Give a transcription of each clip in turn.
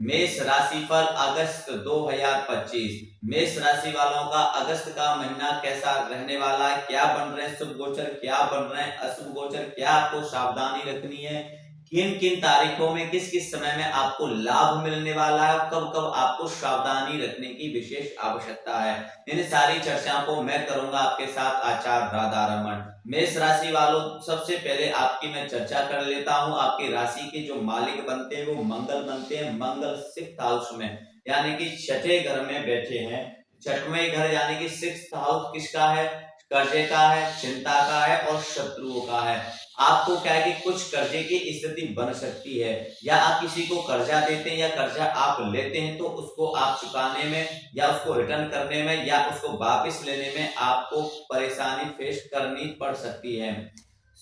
मेष राशिफल अगस्त 2025। मेष राशि वालों का अगस्त का महीना कैसा रहने वाला है, क्या बन रहे हैं शुभ गोचर, क्या बन रहे हैं अशुभ गोचर, क्या आपको सावधानी रखनी है, किन किन तारीखों में किस किस समय में आपको लाभ मिलने वाला है, कब कब आपको सावधानी रखने की विशेष आवश्यकता है, इन सारी चर्चाओं को मैं करूंगा आपके साथ आचार्य राधा रमन। मेष राशि वालों, सबसे पहले आपकी मैं चर्चा कर लेता हूं। आपकी राशि के जो मालिक बनते हैं वो मंगल बनते हैं। मंगल सिक्स्थ हाउस में यानी कि छठे घर में बैठे हैं। छठवें घर यानी कि सिक्स्थ हाउस किसका है? कर्जे का है, चिंता का है और शत्रुओं का है। आपको क्या है कि कुछ कर्जे की स्थिति बन सकती है, या आप किसी को कर्जा देते हैं या कर्जा आप लेते हैं तो उसको आप चुकाने में या उसको रिटर्न करने में या उसको वापस लेने में आपको परेशानी फेस करनी पड़ सकती है।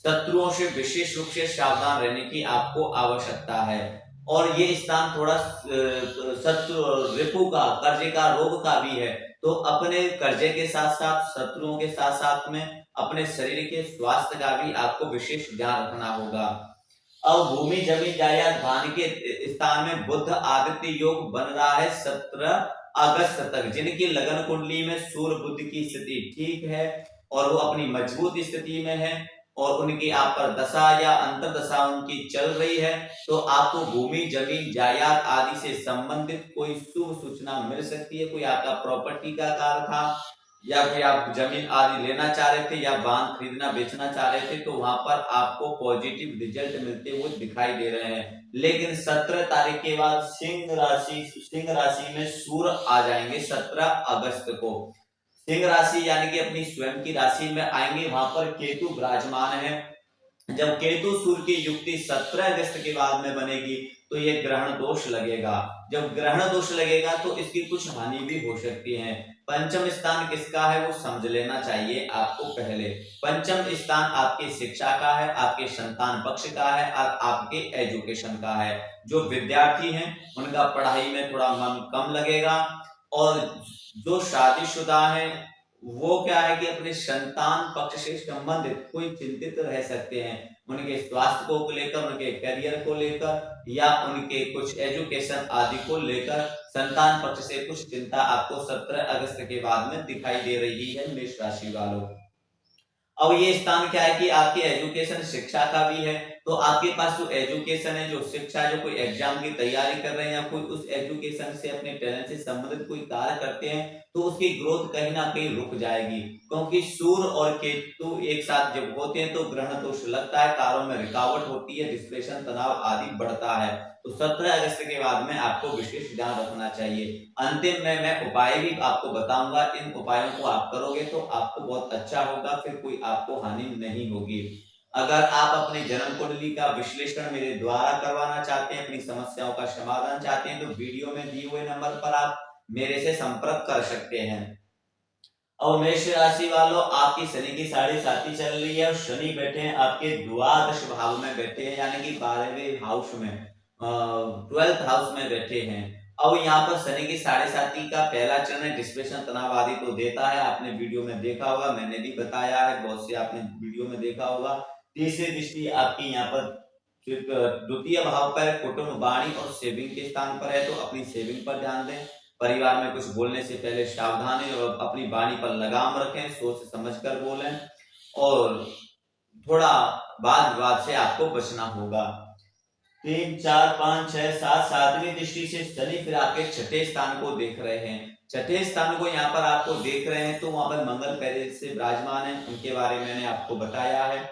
शत्रुओं से विशेष रूप से सावधान रहने की आपको आवश्यकता है। और ये स्थान थोड़ा शत्रु रिपु का, कर्जे का, रोग का भी है। तो अपने कर्जे के साथ साथ शत्रुओं के साथ साथ में अपने शरीर के स्वास्थ्य का भी आपको विशेष ध्यान रखना होगा। अब भूमि जमीन जायदाद धान के स्थान में बुध आदित्य योग बन रहा है 17 अगस्त तक। जिनकी लगन कुंडली में सूर्य बुध की स्थिति ठीक है और वो अपनी मजबूत स्थिति में है और उनकी आप पर दशा या अंतर दशा उनकी चल रही है, तो आपको भूमि जमीन जायदाद आदि से संबंधित कोई शुभ सूचना मिल सकती है। कोई आपका प्रॉपर्टी का कार्य था या फिर आप जमीन आदि लेना चाह रहे थे या वाहन खरीदना बेचना चाह रहे थे, तो वहां पर आपको पॉजिटिव रिजल्ट मिलते हुए दिखाई दे रहे हैं। लेकिन 17 तारीख के बाद सिंह राशि में सूर्य आ जाएंगे 17 अगस्त को। सिंह राशि यानी कि अपनी स्वयं की राशि में आएंगे, वहां पर केतु विराजमान है। जब केतु सूर्य की युक्ति 17 अगस्त के बाद में बनेगी तो ये ग्रहण दोष लगेगा। जब ग्रहण दोष लगेगा तो इसकी कुछ हानि भी हो सकती है। पंचम स्थान किसका है वो समझ लेना चाहिए आपको। पहले पंचम स्थान आपकी शिक्षा का है, आपके संतान पक्ष का है और आपके एजुकेशन का है। जो विद्यार्थी हैं उनका पढ़ाई में थोड़ा मन कम लगेगा, और जो शादीशुदा है वो क्या है कि अपने संतान पक्ष से संबंधित कोई चिंतित रह सकते हैं। उनके स्वास्थ्य को लेकर, उनके करियर को लेकर या उनके कुछ एजुकेशन आदि को लेकर संतान पक्ष से कुछ चिंता आपको 17 अगस्त के बाद में दिखाई दे रही है मेष राशि वालों। अब ये स्थान क्या है कि आपकी एजुकेशन शिक्षा का भी है, तो आपके पास जो एजुकेशन है, जो शिक्षा है, जो कोई एग्जाम की तैयारी कर रहे हैं या कोई उस एजुकेशन से अपने टैलेंट से संबंधित कोई कार्य करते हैं तो उसकी ग्रोथ कहीं ना कहीं रुक जाएगी। क्योंकि सूर्य और केतु एक साथ जब होते हैं तो ग्रहण दोष लगता है, कार्यों में रुकावट होती है, डिस्प्रेशन, तनाव आदि बढ़ता है। तो 17 अगस्त के बाद में आपको विशेष ध्यान रखना चाहिए। अंतिम में मैं उपाय भी आपको बताऊंगा, इन उपायों को आप करोगे तो आपको बहुत अच्छा होगा, फिर कोई आपको हानि नहीं होगी। अगर आप अपनी जन्म कुंडली का विश्लेषण मेरे द्वारा करवाना चाहते हैं, अपनी समस्याओं का समाधान चाहते हैं, तो वीडियो में दिए हुए नंबर पर आप मेरे से संपर्क कर सकते हैं। और मेष राशि वालों, आपकी शनि की 7.5 चल रही है और शनि बैठे हैं आपके द्वादश भाव में बैठे हैं, यानी कि 12वें हाउस में, 12th हाउस में बैठे हैं। अब यहाँ पर शनि की 7.5 का पहला चरण है, डिस्प्रेशन, तनाव आदि तो देता है, आपने वीडियो में देखा होगा, मैंने भी बताया है, बहुत से आपने वीडियो में देखा होगा। तीसरी दृष्टि आपकी यहाँ पर द्वितीय भाव पर, कुटुंब, वाणी और सेविंग के स्थान पर है, तो अपनी सेविंग पर ध्यान दें। परिवार में कुछ बोलने से पहले सावधानी और अपनी वाणी पर लगाम रखें, सोच समझकर बोलें और थोड़ा वाद विवाद से आपको बचना होगा। 3, 4, 5, 6, 7, 7वीं दृष्टि से शनि फिर आपके छठे स्थान को देख रहे हैं। छठे स्थान को यहाँ पर आपको देख रहे हैं तो वहां पर मंगल पहले से विराजमान है, उनके बारे में मैंने आपको बताया है।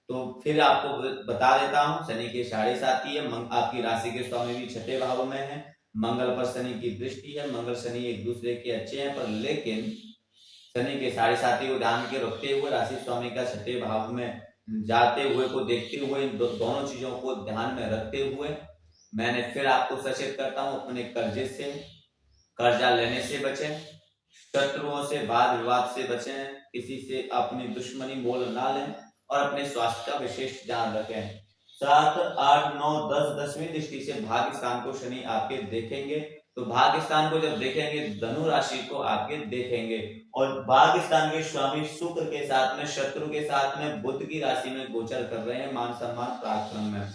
तो फिर आपको बता देता हूँ, शनि के 7.5 है, आपकी राशि के स्वामी भी छठे भाव में है, मंगल पर शनि की दृष्टि है। मंगल शनि एक दूसरे के अच्छे हैं, पर लेकिन शनि के 7.5 को ध्यान के रखते हुए राशि स्वामी का छठे भाव में जाते हुए को देखते हुए दोनों चीजों को ध्यान में रखते हुए मैंने फिर आपको सचेत करता हूँ, अपने कर्जे से, कर्जा लेने से बचें, शत्रुओं से, वाद विवाद से बचें, किसी से अपनी दुश्मनी मोल ना लें और अपने स्वास्थ्य का विशेष ध्यान रखें। 7, 8, 9, 10, 10वीं दृष्टि से भाग्य स्थान को शनि आपके देखेंगे, तो भाग्य स्थान को जब देखेंगे धनु राशि को आपके देखेंगे, और भाग्य स्थान के स्वामी शुक्र के साथ में, शत्रु के साथ में, बुध की राशि में गोचर कर रहे हैं मान सम्मान पराक्रम में।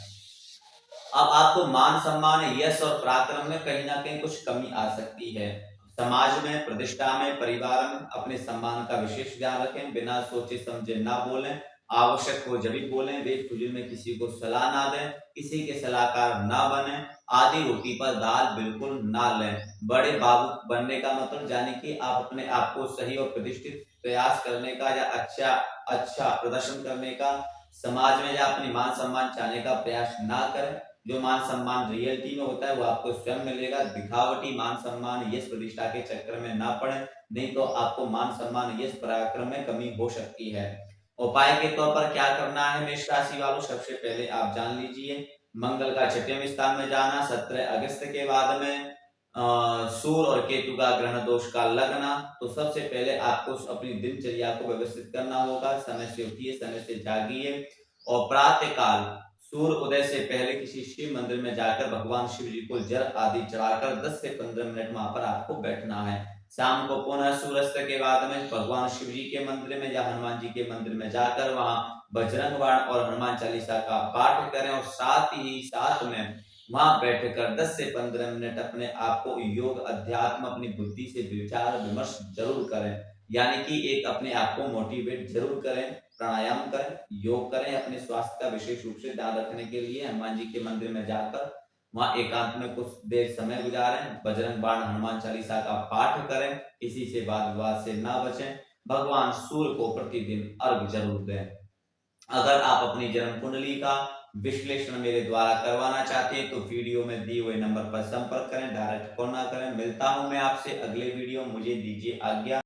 अब आपको मान सम्मान, यश और पराक्रम में कहीं ना कहीं कुछ कमी आ सकती है। समाज में, प्रतिष्ठा में, परिवार में अपने सम्मान का विशेष ध्यान रखें। बिना सोचे समझे ना बोलें, आवश्यक हो जब ही बोलें। बेफिजूल में किसी को सलाह ना दें, किसी के सलाहकार ना बने। आधी रोटी पर दाल बिल्कुल ना लें। बड़े बाबू बनने का मतलब यानी कि आप अपने आप को सही और प्रतिष्ठित प्रयास करने का या अच्छा अच्छा प्रदर्शन करने का, समाज में या अपनी मान सम्मान चाहने का प्रयास ना करें। जो मान सम्मान रियलिटी में होता है वो आपको स्वयं मिलेगा। दिखावटी मान सम्मान, यश प्रतिष्ठा के चक्कर में ना पड़े, नहीं तो आपको मान सम्मान, यश पराक्रम में कमी हो सकती है। उपाय के तौर पर क्या करना है मेष राशि वालों, सबसे पहले आप जान लीजिए मंगल का छठवें स्थान में जाना, 17 अगस्त के बाद में सूर्य और केतु का ग्रहण दोष का लगना। तो सबसे पहले आपको अपनी दिनचर्या को व्यवस्थित करना होगा। समय से उठिए, समय से जागिए और प्रातः काल सूर्य उदय से पहले किसी शिव मंदिर में जाकर भगवान शिव जी को जल आदि चढ़ाकर 10 से 15 मिनट वहां पर आपको बैठना है। शाम को पुनः सूर्यास्त के बाद में भगवान शिव जी के मंदिर में या हनुमान जी के मंदिर में जाकर वहां बजरंग बाण और हनुमान चालीसा का पाठ करें और साथ ही साथ में वहां बैठकर 10 से 15 मिनट अपने आप को योग, अध्यात्म, अपनी बुद्धि से विचार विमर्श जरूर करें। यानी कि एक अपने आप को मोटिवेट जरूर करें। प्राणायाम करें, योग करें। अपने स्वास्थ्य का विशेष रूप से ध्यान रखने के लिए हनुमान जी के मंदिर में जाकर वहां एकांत में कुछ देर समय गुजारें। बजरंग बाण, हनुमान चालीसा का पाठ करें। किसी से वाद विवाद से ना बचें। भगवान सूर्य को प्रतिदिन अर्घ जरूर दें। अगर आप अपनी जन्म कुंडली का विश्लेषण मेरे द्वारा करवाना चाहते हैं तो वीडियो में दिए हुए नंबर पर संपर्क करें, डायरेक्ट कॉल ना करें। मिलता हूं मैं आपसे अगले वीडियो, मुझे दीजिए आज्ञा।